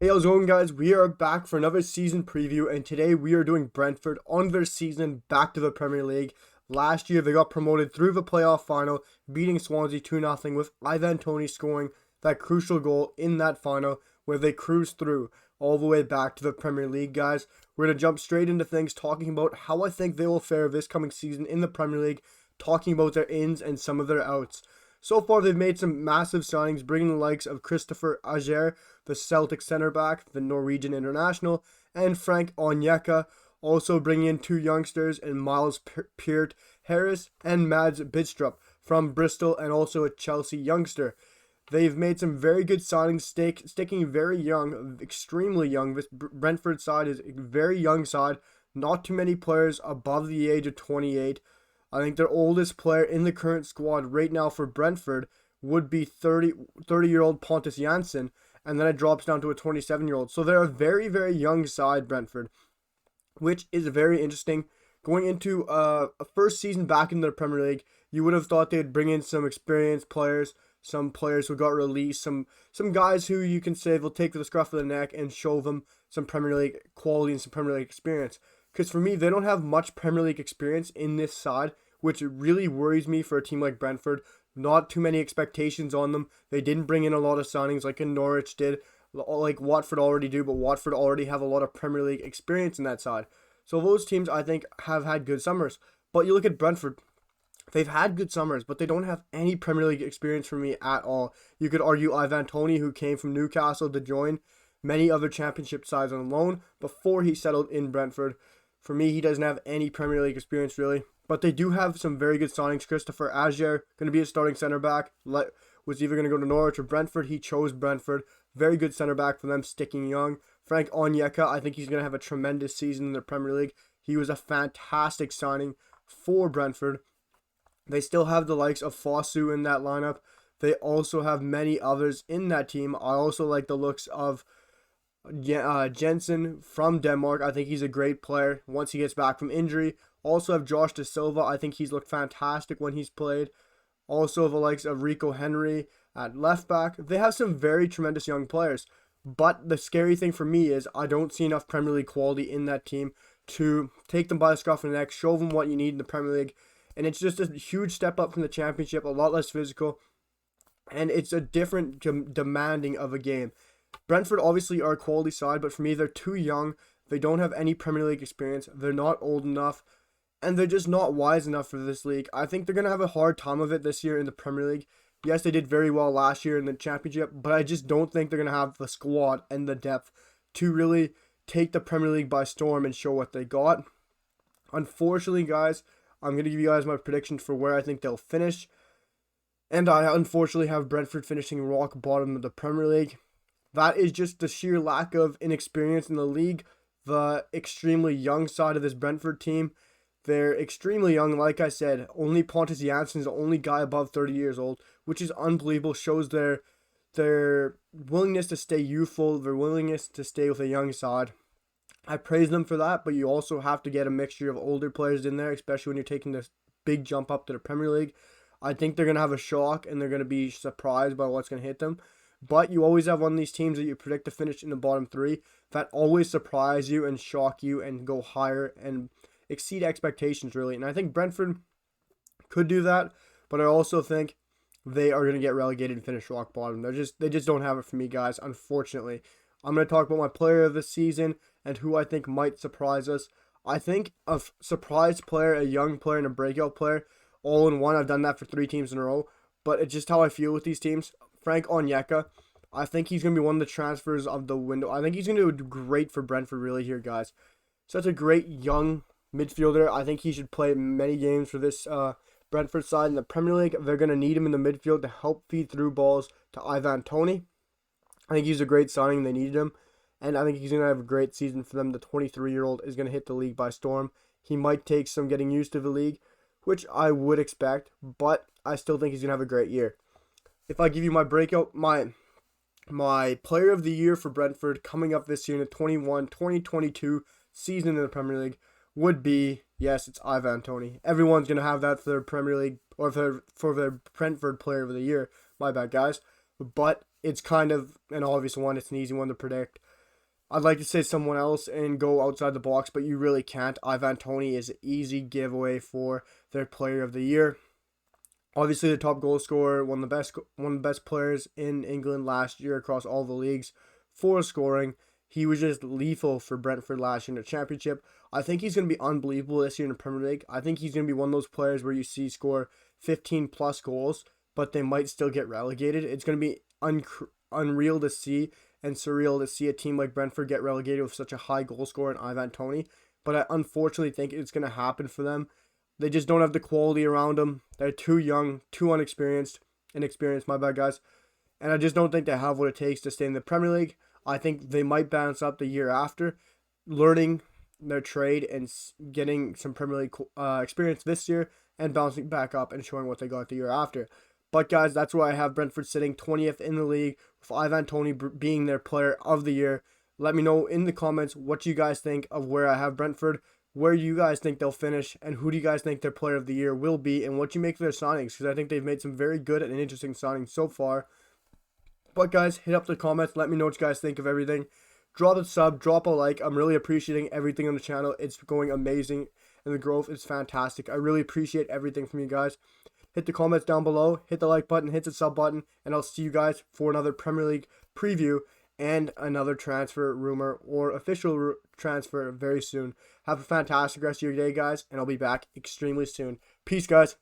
Hey, how's it going, guys? We are back for another season preview, and today we are doing Brentford on their season back to the Premier League. Last year, they got promoted through the playoff final, beating Swansea 2-0 with Ivan Toney scoring that crucial goal in that final where they cruised through all the way back to the Premier League, guys. We're going to jump straight into things, talking about how I think they will fare this coming season in the Premier League, talking about their ins and some of their outs. So far, they've made some massive signings, bringing the likes of Christopher Ajer, the Celtic centre back, the Norwegian international, and Frank Onyeka, also bringing in two youngsters in Miles Peart Harris and Mads Bidstrup from Bristol, and also a Chelsea youngster. They've made some very good signings, sticking very young, extremely young. This Brentford side is a very young side, not too many players above the age of 28. I think their oldest player in the current squad right now for Brentford would be 30-year-old Pontus Jansson, and then it drops down to a 27-year-old. So they're a very, very young side, Brentford, which is very interesting. Going into a first season back in the Premier League, you would have thought they'd bring in some experienced players, some players who got released, some guys who you can say will take the scruff of the neck and show them some Premier League quality and some Premier League experience. Because for me, they don't have much Premier League experience in this side, which really worries me for a team like Brentford. Not too many expectations on them. They didn't bring in a lot of signings like Norwich did, like Watford already do, but Watford already have a lot of Premier League experience in that side. So those teams, I think, have had good summers. But you look at Brentford, they've had good summers, but they don't have any Premier League experience for me at all. You could argue Ivan Toney, who came from Newcastle to join many other championship sides on loan before he settled in Brentford. For me, he doesn't have any Premier League experience, really. But they do have some very good signings. Christopher Ajer, going to be a starting centre back. Was either going to go to Norwich or Brentford. He chose Brentford. Very good centre back for them, sticking young. Frank Onyeka, I think he's going to have a tremendous season in the Premier League. He was a fantastic signing for Brentford. They still have the likes of Fosu in that lineup. They also have many others in that team. I also like the looks of Jensen from Denmark. I think he's a great player once he gets back from injury. Also have Josh Da Silva. I think he's looked fantastic when he's played. Also the likes of Rico Henry at left back. They have some very tremendous young players. But the scary thing for me is I don't see enough Premier League quality in that team to take them by the scruff of the neck, show them what you need in the Premier League. And it's just a huge step up from the Championship, a lot less physical. And it's a different demanding of a game. Brentford obviously are a quality side, but for me, they're too young. They don't have any Premier League experience. They're not old enough. And they're just not wise enough for this league. I think they're going to have a hard time of it this year in the Premier League. Yes, they did very well last year in the Championship, but I just don't think they're going to have the squad and the depth to really take the Premier League by storm and show what they got. Unfortunately, guys, I'm going to give you guys my predictions for where I think they'll finish. And I unfortunately have Brentford finishing rock bottom of the Premier League. That is just the sheer lack of inexperience in the league. The extremely young side of this Brentford team. They're extremely young, like I said. Only Pontus Jansson is the only guy above 30 years old, which is unbelievable. Shows their willingness to stay youthful, their willingness to stay with a young side. I praise them for that, but you also have to get a mixture of older players in there, especially when you're taking this big jump up to the Premier League. I think they're going to have a shock, and they're going to be surprised by what's going to hit them. But you always have one of these teams that you predict to finish in the bottom three that always surprise you and shock you and go higher and exceed expectations, really. And I think Brentford could do that, but I also think they are going to get relegated and finish rock bottom. They just don't have it for me, guys, unfortunately. I'm going to talk about my player of the season and who I think might surprise us. I think a surprise player, a young player, and a breakout player, all in one. I've done that for 3 teams in a row, but it's just how I feel with these teams. Frank Onyeka, I think he's going to be one of the transfers of the window. I think he's going to do great for Brentford, really, here, guys. Such a great young midfielder. I think he should play many games for this Brentford side in the Premier League. They're going to need him in the midfield to help feed through balls to Ivan Toney. I think he's a great signing. They needed him. And I think he's going to have a great season for them. The 23-year-old is going to hit the league by storm. He might take some getting used to the league, which I would expect, but I still think he's going to have a great year. If I give you my breakout, my player of the year for Brentford coming up this year in the 2021-2022 season in the Premier League would be, yes, it's Ivan Toney. Everyone's going to have that for their Premier League, or for their Brentford player of the year. My bad, guys. But it's kind of an obvious one. It's an easy one to predict. I'd like to say someone else and go outside the box, but you really can't. Ivan Toney is an easy giveaway for their player of the year. Obviously, the top goal scorer, one of the best players in England last year across all the leagues for scoring. He was just lethal for Brentford last year in the Championship. I think he's going to be unbelievable this year in the Premier League. I think he's going to be one of those players where you see score 15 plus goals, but they might still get relegated. It's going to be unreal to see and surreal to see a team like Brentford get relegated with such a high goal scorer in Ivan Toney. But I unfortunately think it's going to happen for them. They just don't have the quality around them. They're too young, too inexperienced, my bad, guys. And I just don't think they have what it takes to stay in the Premier League. I think they might bounce up the year after, learning their trade and getting some Premier League experience this year and bouncing back up and showing what they got the year after. But guys, that's where I have Brentford sitting 20th in the league with Ivan Toney being their player of the year. Let me know in the comments what you guys think of where I have Brentford, where you guys think they'll finish, and who do you guys think their player of the year will be, and what you make of their signings, because I think they've made some very good and interesting signings so far. But guys, hit up the comments, let me know what you guys think of everything. Drop a sub, drop a like. I'm really appreciating everything on the channel. It's going amazing, and the growth is fantastic. I really appreciate everything from you guys. Hit the comments down below, hit the like button, hit the sub button, and I'll see you guys for another Premier League preview and another transfer rumor or official transfer very soon. Have a fantastic rest of your day, guys, and I'll be back extremely soon. Peace, guys.